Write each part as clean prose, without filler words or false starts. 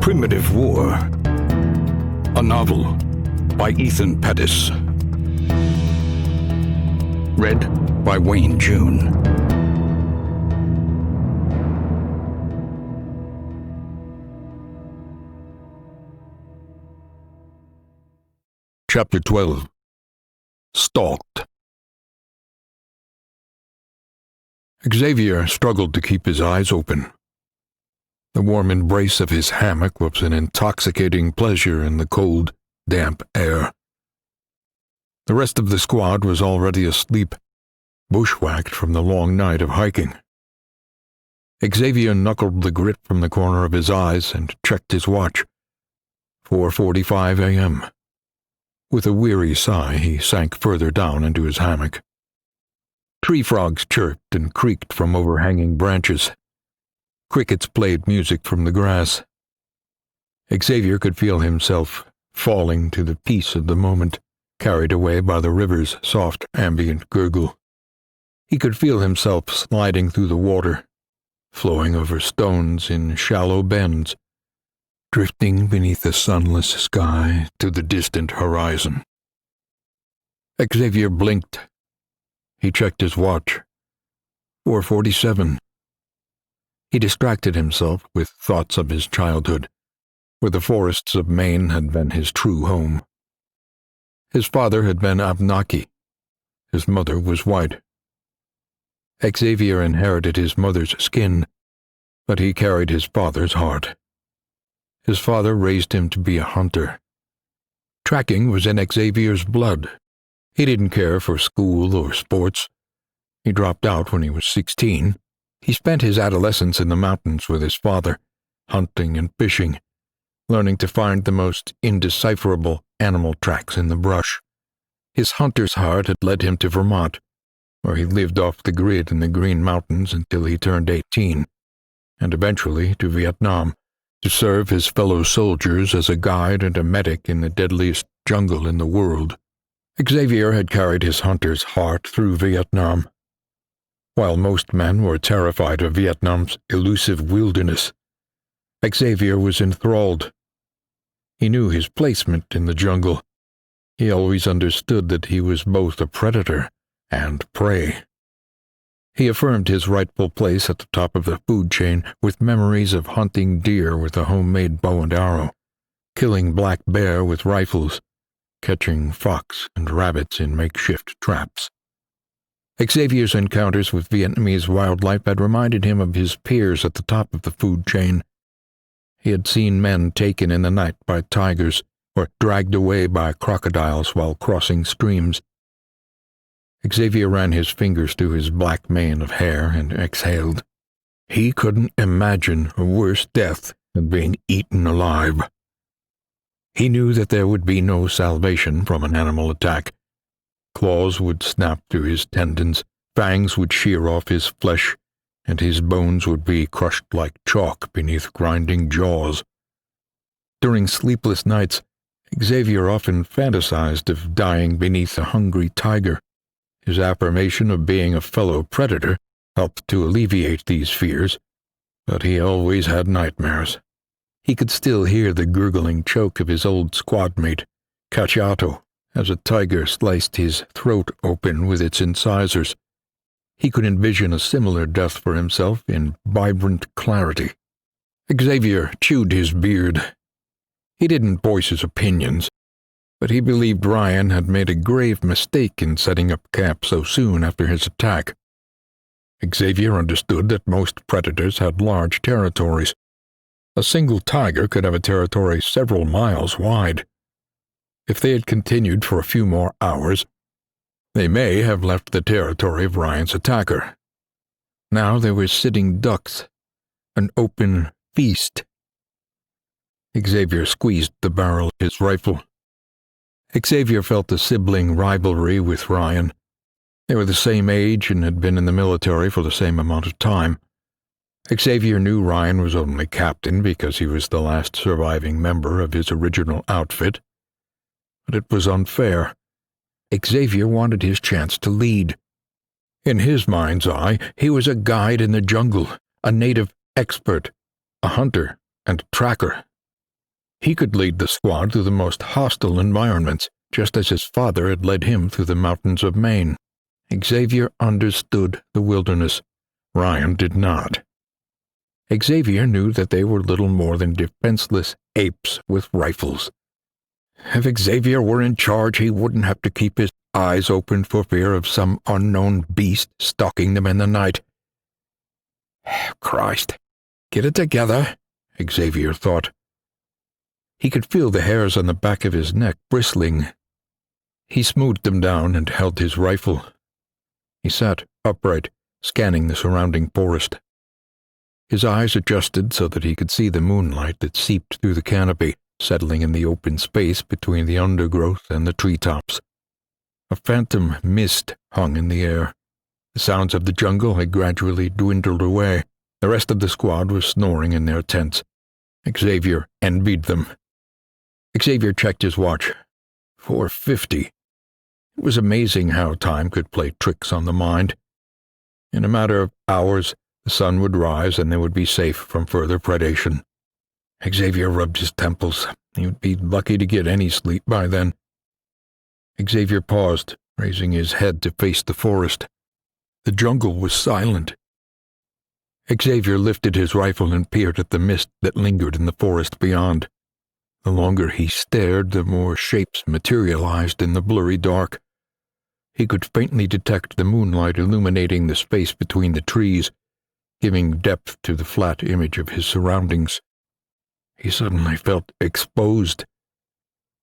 Primitive War. A novel by Ethan Pettis. Read by Wayne June. Chapter 12. Stalked. Xavier struggled to keep his eyes open. The warm embrace of his hammock was an intoxicating pleasure in the cold, damp air. The rest of the squad was already asleep, bushwhacked from the long night of hiking. Xavier knuckled the grit from the corner of his eyes and checked his watch. 4:45 a.m. With a weary sigh, he sank further down into his hammock. Tree frogs chirped and creaked from overhanging branches. Crickets played music from the grass. Xavier could feel himself falling to the peace of the moment, carried away by the river's soft ambient gurgle. He could feel himself sliding through the water, flowing over stones in shallow bends, drifting beneath the sunless sky to the distant horizon. Xavier blinked. He checked his watch. 4:47. He distracted himself with thoughts of his childhood, where the forests of Maine had been his true home. His father had been Abenaki. His mother was white. Xavier inherited his mother's skin, but he carried his father's heart. His father raised him to be a hunter. Tracking was in Xavier's blood. He didn't care for school or sports. He dropped out when he was 16. He spent his adolescence in the mountains with his father, hunting and fishing, learning to find the most indecipherable animal tracks in the brush. His hunter's heart had led him to Vermont, where he lived off the grid in the Green Mountains until he turned 18, and eventually to Vietnam, to serve his fellow soldiers as a guide and a medic in the deadliest jungle in the world. Xavier had carried his hunter's heart through Vietnam. While most men were terrified of Vietnam's elusive wilderness, Xavier was enthralled. He knew his placement in the jungle. He always understood that he was both a predator and prey. He affirmed his rightful place at the top of the food chain with memories of hunting deer with a homemade bow and arrow, killing black bear with rifles, catching fox and rabbits in makeshift traps. Xavier's encounters with Vietnamese wildlife had reminded him of his peers at the top of the food chain. He had seen men taken in the night by tigers or dragged away by crocodiles while crossing streams. Xavier ran his fingers through his black mane of hair and exhaled. He couldn't imagine a worse death than being eaten alive. He knew that there would be no salvation from an animal attack. Claws would snap through his tendons, fangs would shear off his flesh, and his bones would be crushed like chalk beneath grinding jaws. During sleepless nights, Xavier often fantasized of dying beneath a hungry tiger. His affirmation of being a fellow predator helped to alleviate these fears, but he always had nightmares. He could still hear the gurgling choke of his old squadmate, Caciato, as a tiger sliced his throat open with its incisors. He could envision a similar death for himself in vibrant clarity. Xavier chewed his beard. He didn't voice his opinions, but he believed Ryan had made a grave mistake in setting up camp so soon after his attack. Xavier understood that most predators had large territories. A single tiger could have a territory several miles wide. If they had continued for a few more hours, they may have left the territory of Ryan's attacker. Now they were sitting ducks, an open feast. Xavier squeezed the barrel of his rifle. Xavier felt a sibling rivalry with Ryan. They were the same age and had been in the military for the same amount of time. Xavier knew Ryan was only captain because he was the last surviving member of his original outfit. But it was unfair. Xavier wanted his chance to lead. In his mind's eye, he was a guide in the jungle, a native expert, a hunter and a tracker. He could lead the squad through the most hostile environments, just as his father had led him through the mountains of Maine. Xavier understood the wilderness. Ryan did not. Xavier knew that they were little more than defenseless apes with rifles. If Xavier were in charge, he wouldn't have to keep his eyes open for fear of some unknown beast stalking them in the night. Christ, get it together, Xavier thought. He could feel the hairs on the back of his neck bristling. He smoothed them down and held his rifle. He sat upright, scanning the surrounding forest. His eyes adjusted so that he could see the moonlight that seeped through the canopy, settling in the open space between the undergrowth and the treetops. A phantom mist hung in the air. The sounds of the jungle had gradually dwindled away. The rest of the squad was snoring in their tents. Xavier envied them. Xavier checked his watch. 4:50. It was amazing how time could play tricks on the mind. In a matter of hours, the sun would rise and they would be safe from further predation. Xavier rubbed his temples. He would be lucky to get any sleep by then. Xavier paused, raising his head to face the forest. The jungle was silent. Xavier lifted his rifle and peered at the mist that lingered in the forest beyond. The longer he stared, the more shapes materialized in the blurry dark. He could faintly detect the moonlight illuminating the space between the trees, giving depth to the flat image of his surroundings. He suddenly felt exposed.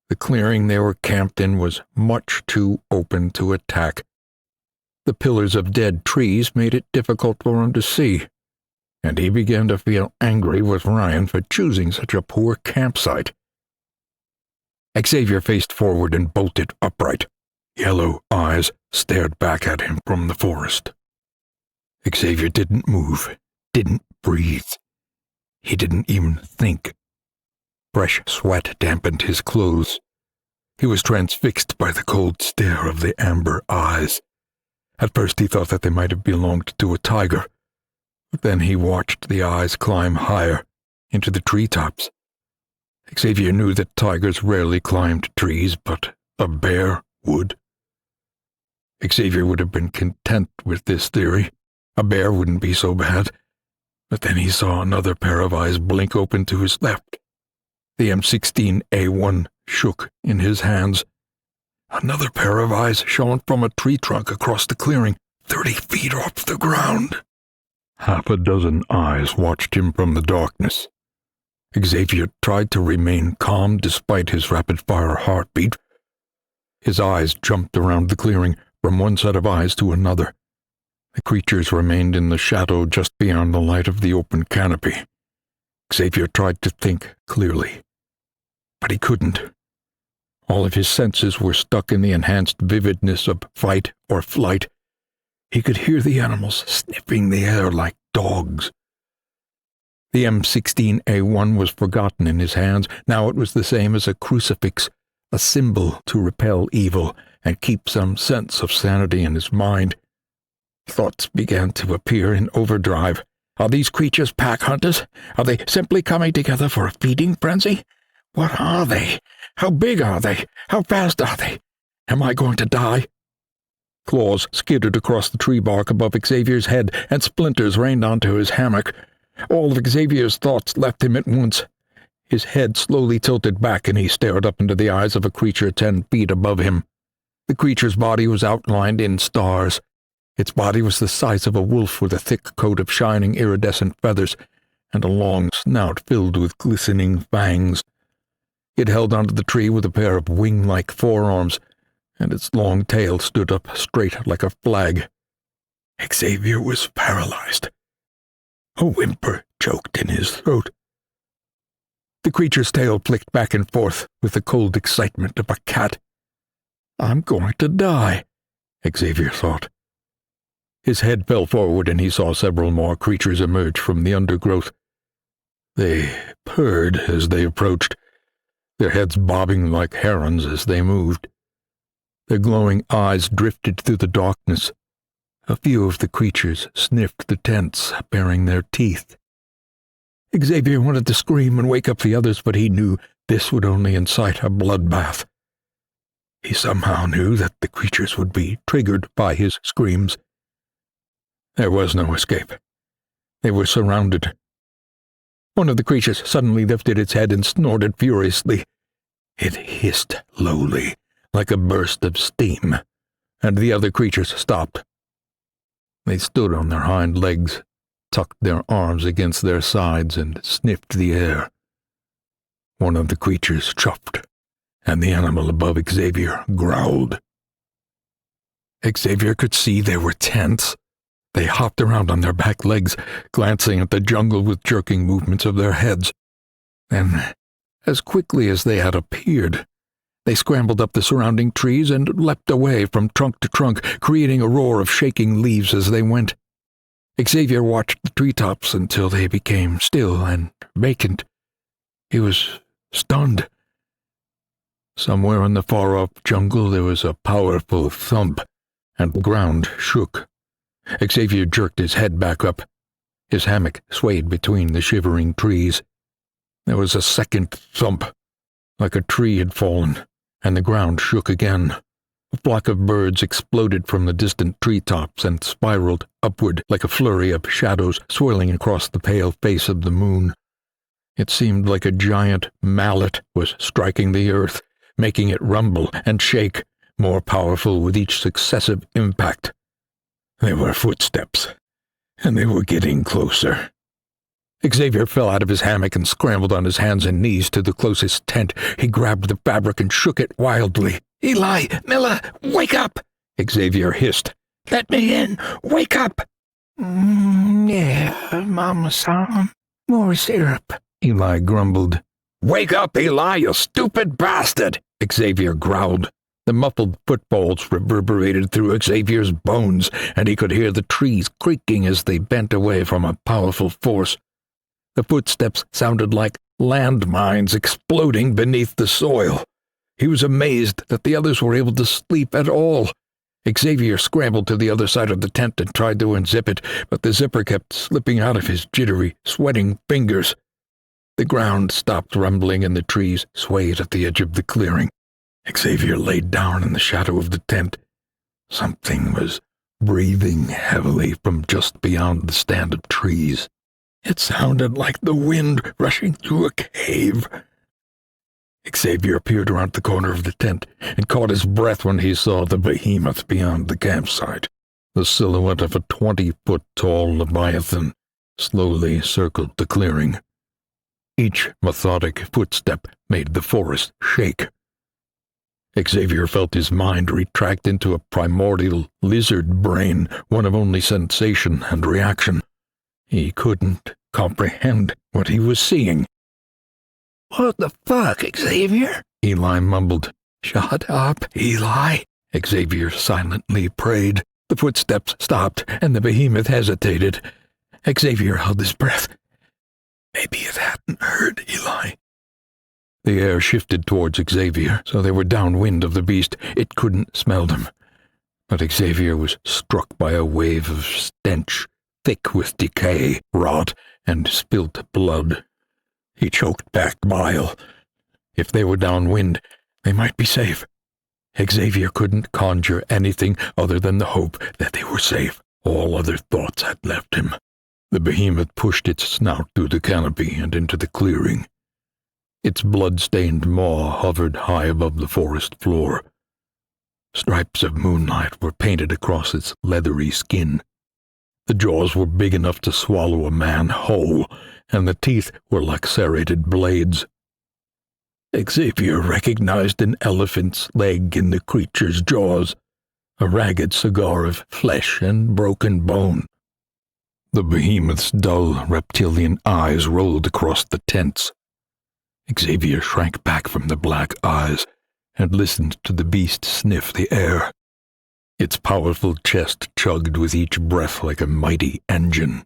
The clearing they were camped in was much too open to attack. The pillars of dead trees made it difficult for him to see, and he began to feel angry with Ryan for choosing such a poor campsite. Xavier faced forward and bolted upright. Yellow eyes stared back at him from the forest. Xavier didn't move, didn't breathe. He didn't even think. Fresh sweat dampened his clothes. He was transfixed by the cold stare of the amber eyes. At first he thought that they might have belonged to a tiger, but then he watched the eyes climb higher, into the treetops. Xavier knew that tigers rarely climbed trees, but a bear would. Xavier would have been content with this theory. A bear wouldn't be so bad. But then he saw another pair of eyes blink open to his left. The M16A1 shook in his hands. Another pair of eyes shone from a tree trunk across the clearing, 30 feet off the ground. Half a dozen eyes watched him from the darkness. Xavier tried to remain calm despite his rapid-fire heartbeat. His eyes jumped around the clearing, from one set of eyes to another. The creatures remained in the shadow just beyond the light of the open canopy. Xavier tried to think clearly, but he couldn't. All of his senses were stuck in the enhanced vividness of fight or flight. He could hear the animals sniffing the air like dogs. The M16A1 was forgotten in his hands. Now it was the same as a crucifix, a symbol to repel evil and keep some sense of sanity in his mind. Thoughts began to appear in overdrive. Are these creatures pack hunters? Are they simply coming together for a feeding frenzy? What are they? How big are they? How fast are they? Am I going to die? Claws skittered across the tree bark above Xavier's head, and splinters rained onto his hammock. All of Xavier's thoughts left him at once. His head slowly tilted back, and he stared up into the eyes of a creature 10 feet above him. The creature's body was outlined in stars. Its body was the size of a wolf with a thick coat of shining iridescent feathers and a long snout filled with glistening fangs. It held onto the tree with a pair of wing-like forearms, and its long tail stood up straight like a flag. Xavier was paralyzed. A whimper choked in his throat. The creature's tail flicked back and forth with the cold excitement of a cat. I'm going to die, Xavier thought. His head fell forward and he saw several more creatures emerge from the undergrowth. They purred as they approached, their heads bobbing like herons as they moved. Their glowing eyes drifted through the darkness. A few of the creatures sniffed the tents, baring their teeth. Xavier wanted to scream and wake up the others, but he knew this would only incite a bloodbath. He somehow knew that the creatures would be triggered by his screams. There was no escape. They were surrounded. One of the creatures suddenly lifted its head and snorted furiously. It hissed lowly, like a burst of steam, and the other creatures stopped. They stood on their hind legs, tucked their arms against their sides, and sniffed the air. One of the creatures chuffed, and the animal above Xavier growled. Xavier could see they were tense. They hopped around on their back legs, glancing at the jungle with jerking movements of their heads. Then, as quickly as they had appeared, they scrambled up the surrounding trees and leapt away from trunk to trunk, creating a roar of shaking leaves as they went. Xavier watched the treetops until they became still and vacant. He was stunned. Somewhere in the far-off jungle there was a powerful thump, and the ground shook. Xavier jerked his head back up. His hammock swayed between the shivering trees. There was a second thump, like a tree had fallen, and the ground shook again. A flock of birds exploded from the distant treetops and spiraled upward like a flurry of shadows swirling across the pale face of the moon. It seemed like a giant mallet was striking the earth, making it rumble and shake, more powerful with each successive impact. There were footsteps, and they were getting closer. Xavier fell out of his hammock and scrambled on his hands and knees to the closest tent. He grabbed the fabric and shook it wildly. "Eli! Miller! Wake up!" Xavier hissed. "Let me in! Wake up!" Yeah, Mama son. More syrup," Eli grumbled. "Wake up, Eli, you stupid bastard!" Xavier growled. The muffled footfalls reverberated through Xavier's bones, and he could hear the trees creaking as they bent away from a powerful force. The footsteps sounded like landmines exploding beneath the soil. He was amazed that the others were able to sleep at all. Xavier scrambled to the other side of the tent and tried to unzip it, but the zipper kept slipping out of his jittery, sweating fingers. The ground stopped rumbling and the trees swayed at the edge of the clearing. Xavier laid down in the shadow of the tent. Something was breathing heavily from just beyond the stand of trees. It sounded like the wind rushing through a cave. Xavier peered around the corner of the tent and caught his breath when he saw the behemoth beyond the campsite. The silhouette of a 20-foot-tall leviathan slowly circled the clearing. Each methodic footstep made the forest shake. Xavier felt his mind retract into a primordial lizard brain, one of only sensation and reaction. He couldn't comprehend what he was seeing. "What the fuck, Xavier?" Eli mumbled. "Shut up, Eli," Xavier silently prayed. The footsteps stopped, and the behemoth hesitated. Xavier held his breath. Maybe it hadn't heard Eli. The air shifted towards Xavier, so they were downwind of the beast. It couldn't smell them. But Xavier was struck by a wave of stench, thick with decay, rot, and spilt blood. He choked back bile. If they were downwind, they might be safe. Xavier couldn't conjure anything other than the hope that they were safe. All other thoughts had left him. The behemoth pushed its snout through the canopy and into the clearing. Its blood-stained maw hovered high above the forest floor. Stripes of moonlight were painted across its leathery skin. The jaws were big enough to swallow a man whole, and the teeth were like serrated blades. Xavier recognized an elephant's leg in the creature's jaws, a ragged cigar of flesh and broken bone. The behemoth's dull reptilian eyes rolled across the tents. Xavier shrank back from the black eyes and listened to the beast sniff the air. Its powerful chest chugged with each breath like a mighty engine.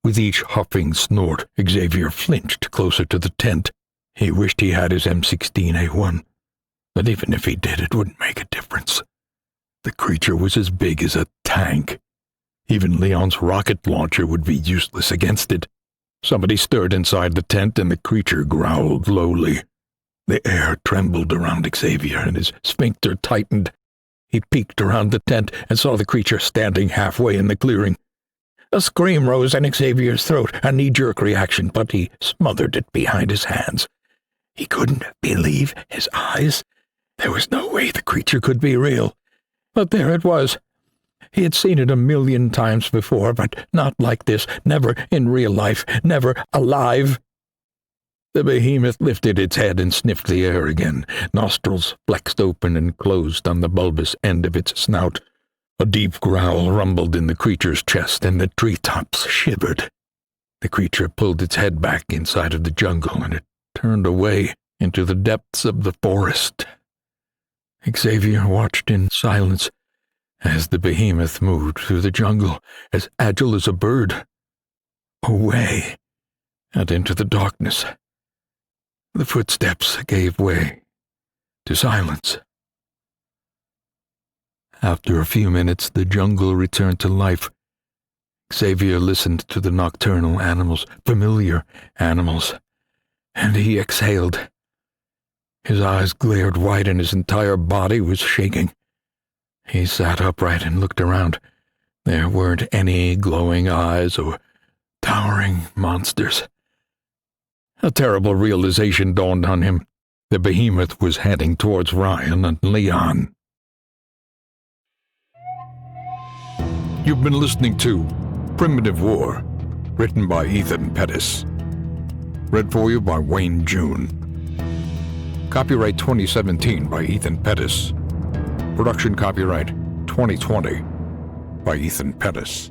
With each huffing snort, Xavier flinched closer to the tent. He wished he had his M16A1, but even if he did, it wouldn't make a difference. The creature was as big as a tank. Even Leon's rocket launcher would be useless against it. Somebody stirred inside the tent, and the creature growled lowly. The air trembled around Xavier, and his sphincter tightened. He peeked around the tent and saw the creature standing halfway in the clearing. A scream rose in Xavier's throat, a knee-jerk reaction, but he smothered it behind his hands. He couldn't believe his eyes. There was no way the creature could be real. But there it was. He had seen it 1,000,000 times before, but not like this, never in real life, never alive. The behemoth lifted its head and sniffed the air again. Nostrils flexed open and closed on the bulbous end of its snout. A deep growl rumbled in the creature's chest, and the treetops shivered. The creature pulled its head back inside of the jungle, and it turned away into the depths of the forest. Xavier watched in silence as the behemoth moved through the jungle, as agile as a bird, away and into the darkness. The footsteps gave way to silence. After a few minutes, the jungle returned to life. Xavier listened to the nocturnal animals, familiar animals, and he exhaled. His eyes glared wide and his entire body was shaking. He sat upright and looked around. There weren't any glowing eyes or towering monsters. A terrible realization dawned on him. The behemoth was heading towards Ryan and Leon. You've been listening to Primitive War, written by Ethan Pettis. Read for you by Wayne June. Copyright 2017 by Ethan Pettis. Production copyright 2020 by Ethan Pettis.